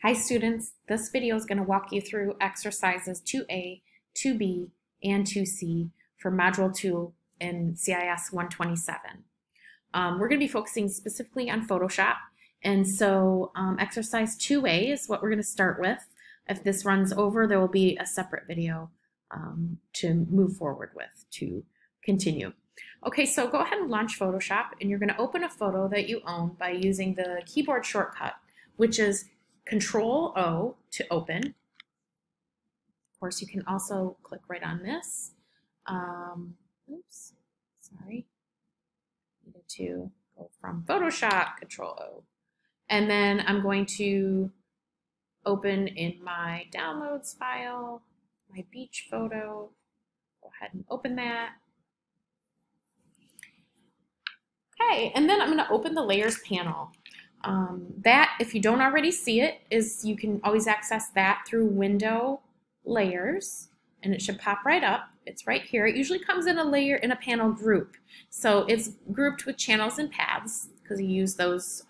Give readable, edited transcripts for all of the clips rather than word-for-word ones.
Hi students, this video is going to walk you through exercises 2A, 2B, and 2C for Module 2 in CIS 127. We're going to be focusing specifically on Photoshop, and so exercise 2A is what we're going to start with. If this runs over, there will be a separate video to move forward with to continue. Okay, so go ahead and launch Photoshop, and you're going to open a photo that you own by using the keyboard shortcut, which is Control-O to open. Of course, you can also click right on this. Oops, sorry. Needed to go from Photoshop, Control-O. And then I'm going to open in my downloads file, my beach photo. Go ahead and open that. Okay, and then I'm going to open the layers panel. That, if you don't already see it, is you can always access that through Window, Layers, and it should pop right up. It's right here. It usually comes in a panel group. So it's grouped with channels and paths because you use those,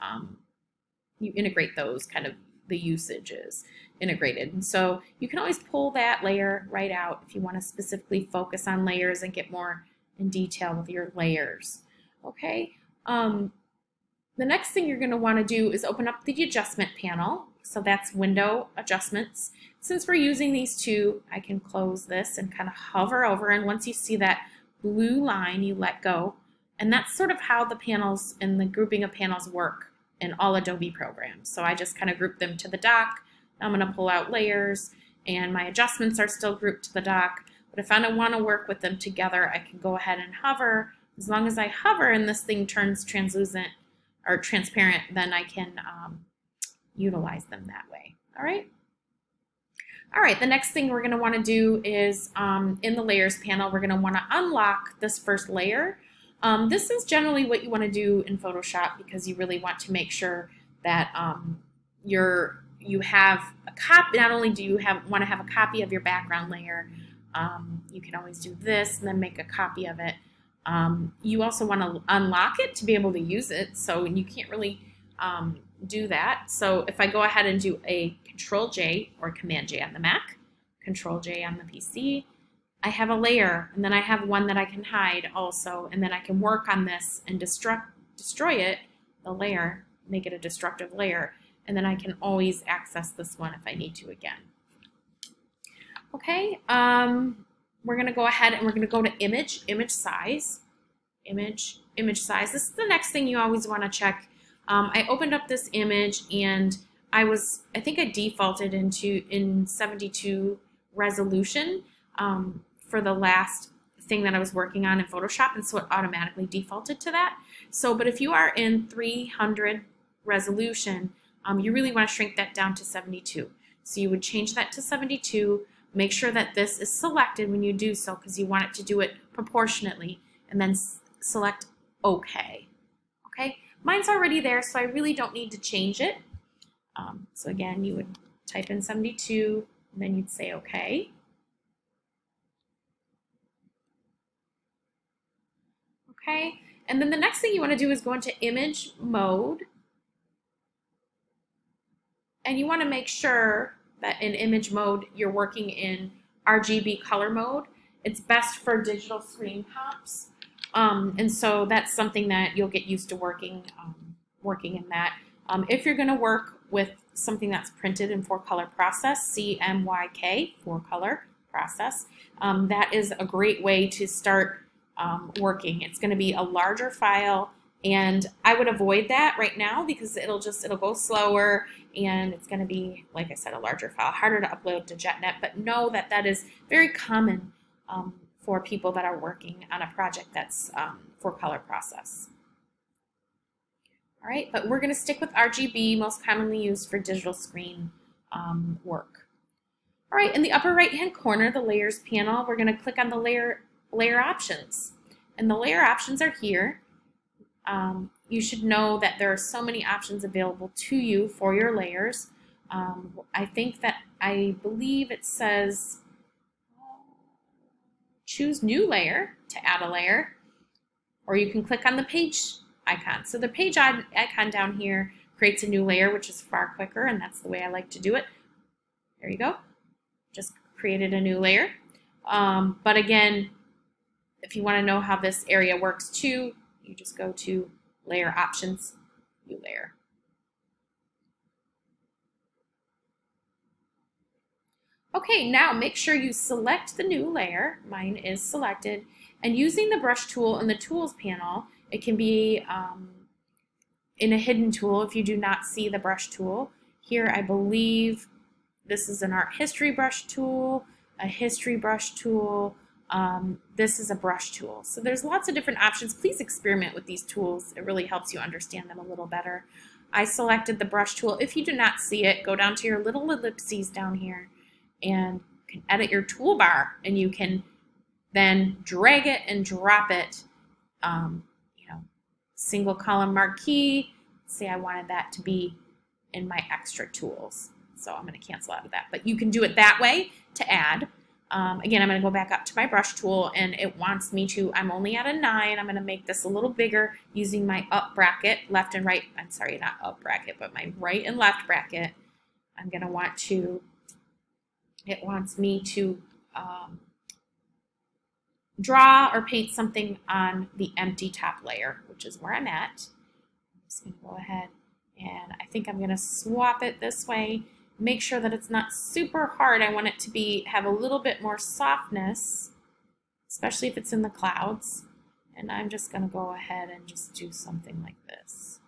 you integrate those, kind of the usage is integrated. And so you can always pull that layer right out if you want to specifically focus on layers and get more in detail with your layers. Okay. The next thing you're going to want to do is open up the adjustment panel. So that's Window, Adjustments. Since we're using these two, I can close this and kind of hover over, and once you see that blue line, you let go. And that's sort of how the panels and the grouping of panels work in all Adobe programs. So I just kind of group them to the dock. I'm going to pull out layers, and my adjustments are still grouped to the dock. But if I don't want to work with them together, I can go ahead and hover. As long as I hover and this thing turns translucent or transparent, then I can utilize them that way. All right. All right, the next thing we're going to want to do is in the layers panel, we're going to want to unlock this first layer. This is generally what you want to do in Photoshop because you really want to make sure that you have a copy. Not only do you want to have a copy of your background layer, you can always do this and then make a copy of it. You also want to unlock it to be able to use it, so you can't really do that. So if I go ahead and do a Control-J or Command-J on the Mac, Control-J on the PC, I have a layer, and then I have one that I can hide also, and then I can work on this and destroy it, the layer, make it a destructive layer, and then I can always access this one if I need to again. Okay, we're going to go ahead and we're going to go to image size. Image size. This is the next thing you always want to check. I opened up this image and I think I defaulted in 72 resolution for the last thing that I was working on in Photoshop, and so it automatically defaulted to that. So, but if you are in 300 resolution, you really want to shrink that down to 72. So you would change that to 72. Make sure that this is selected when you do so because you want it to do it proportionately, and then select OK. Okay, mine's already there, so I really don't need to change it. So again, you would type in 72, and then you'd say OK. Okay, and then the next thing you want to do is go into image mode, and you want to make sure that in image mode you're working in RGB color mode. It's best for digital screen pops, and so that's something that you'll get used to working in that. If you're going to work with something that's printed in 4-color process, CMYK, 4-color process, that is a great way to start working. It's going to be a larger file, and I would avoid that right now because it'll go slower, and it's going to be, like I said, a larger file, harder to upload to JetNet, but know that that is very common for people that are working on a project that's 4-color process. All right, but we're going to stick with RGB, most commonly used for digital screen work. All right, in the upper right-hand corner, the Layers panel, we're going to click on the layer options, and the layer options are here. You should know that there are so many options available to you for your layers. I believe it says choose new layer to add a layer, or you can click on the page icon. So the page icon down here creates a new layer, which is far quicker, and that's the way I like to do it. There you go. Just created a new layer. But again, if you want to know how this area works too, you just go to Layer Options, New Layer. Okay, now make sure you select the new layer. Mine is selected. And using the brush tool in the Tools panel, it can be in a hidden tool if you do not see the brush tool. Here, I believe this is an art history brush tool, a history brush tool. This is a brush tool. So there's lots of different options. Please experiment with these tools. It really helps you understand them a little better. I selected the brush tool. If you do not see it, go down to your little ellipses down here and you can edit your toolbar, and you can then drag it and drop it, single column marquee. Say I wanted that to be in my extra tools. So I'm going to cancel out of that. But you can do it that way to add. Again, I'm going to go back up to my brush tool, and it wants me to, I'm only at a 9. I'm going to make this a little bigger using my up bracket, left and right. I'm sorry, not up bracket, but my right and left bracket. I'm going to want to, it wants me to draw or paint something on the empty top layer, which is where I'm at. I'm just going to go ahead, and I think I'm going to swap it this way. Make sure that it's not super hard. I want it to have a little bit more softness, especially if it's in the clouds. And I'm just going to go ahead and just do something like this.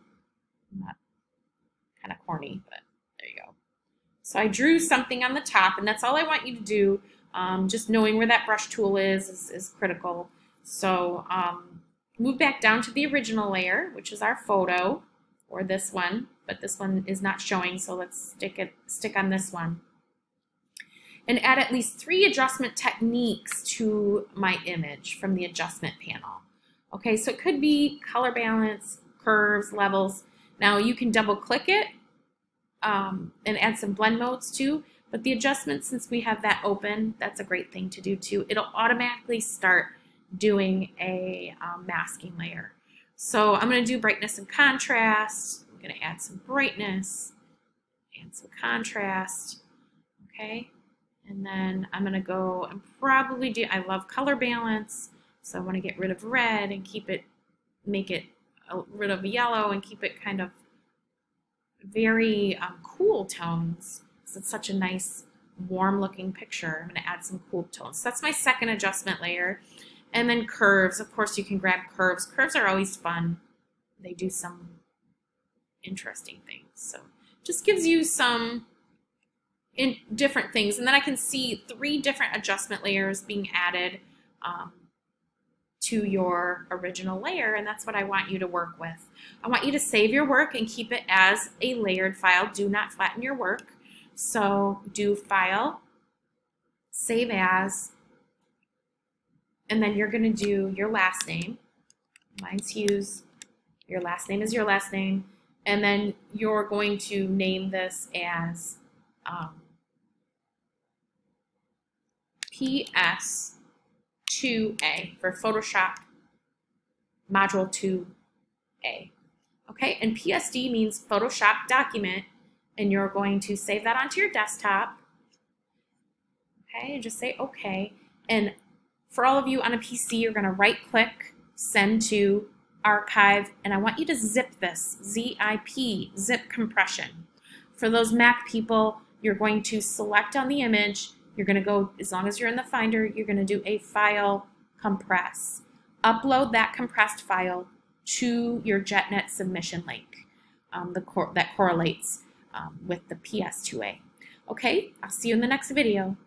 Not kind of corny, but there you go. So I drew something on the top, and that's all I want you to do. Just knowing where that brush tool is critical. So move back down to the original layer, which is our photo, or this one, but this one is not showing, so let's stick on this one. And add at least 3 adjustment techniques to my image from the adjustment panel. Okay, so it could be color balance, curves, levels. Now you can double click it and add some blend modes too, but the adjustments, since we have that open, that's a great thing to do too. It'll automatically start doing a masking layer. So I'm going to do brightness and contrast. I'm going to add some brightness and some contrast. Okay, and then I'm going to go and probably do, I love color balance, so I want to get rid of red and keep it, make it rid of yellow and keep it kind of very cool tones. So it's such a nice warm looking picture. I'm going to add some cool tones. So that's my second adjustment layer. And then curves, of course you can grab curves. Curves are always fun. They do some interesting things. So just gives you some different things. And then I can see 3 different adjustment layers being added to your original layer, and that's what I want you to work with. I want you to save your work and keep it as a layered file. Do not flatten your work. So do File, Save As, and then you're going to do your last name. Mine's Hughes. Your last name is your last name. And then you're going to name this as Ps2a for Photoshop Module 2a. Okay, and PSD means Photoshop Document, and you're going to save that onto your desktop. Okay, and just say OK. And for all of you on a PC, you're going to right-click, Send to, Archive, and I want you to zip this, ZIP, zip compression. For those Mac people, you're going to select on the image, you're going to go, as long as you're in the Finder, you're going to do a File Compress. Upload that compressed file to your JetNet submission link that correlates with the Ps2a. Okay, I'll see you in the next video.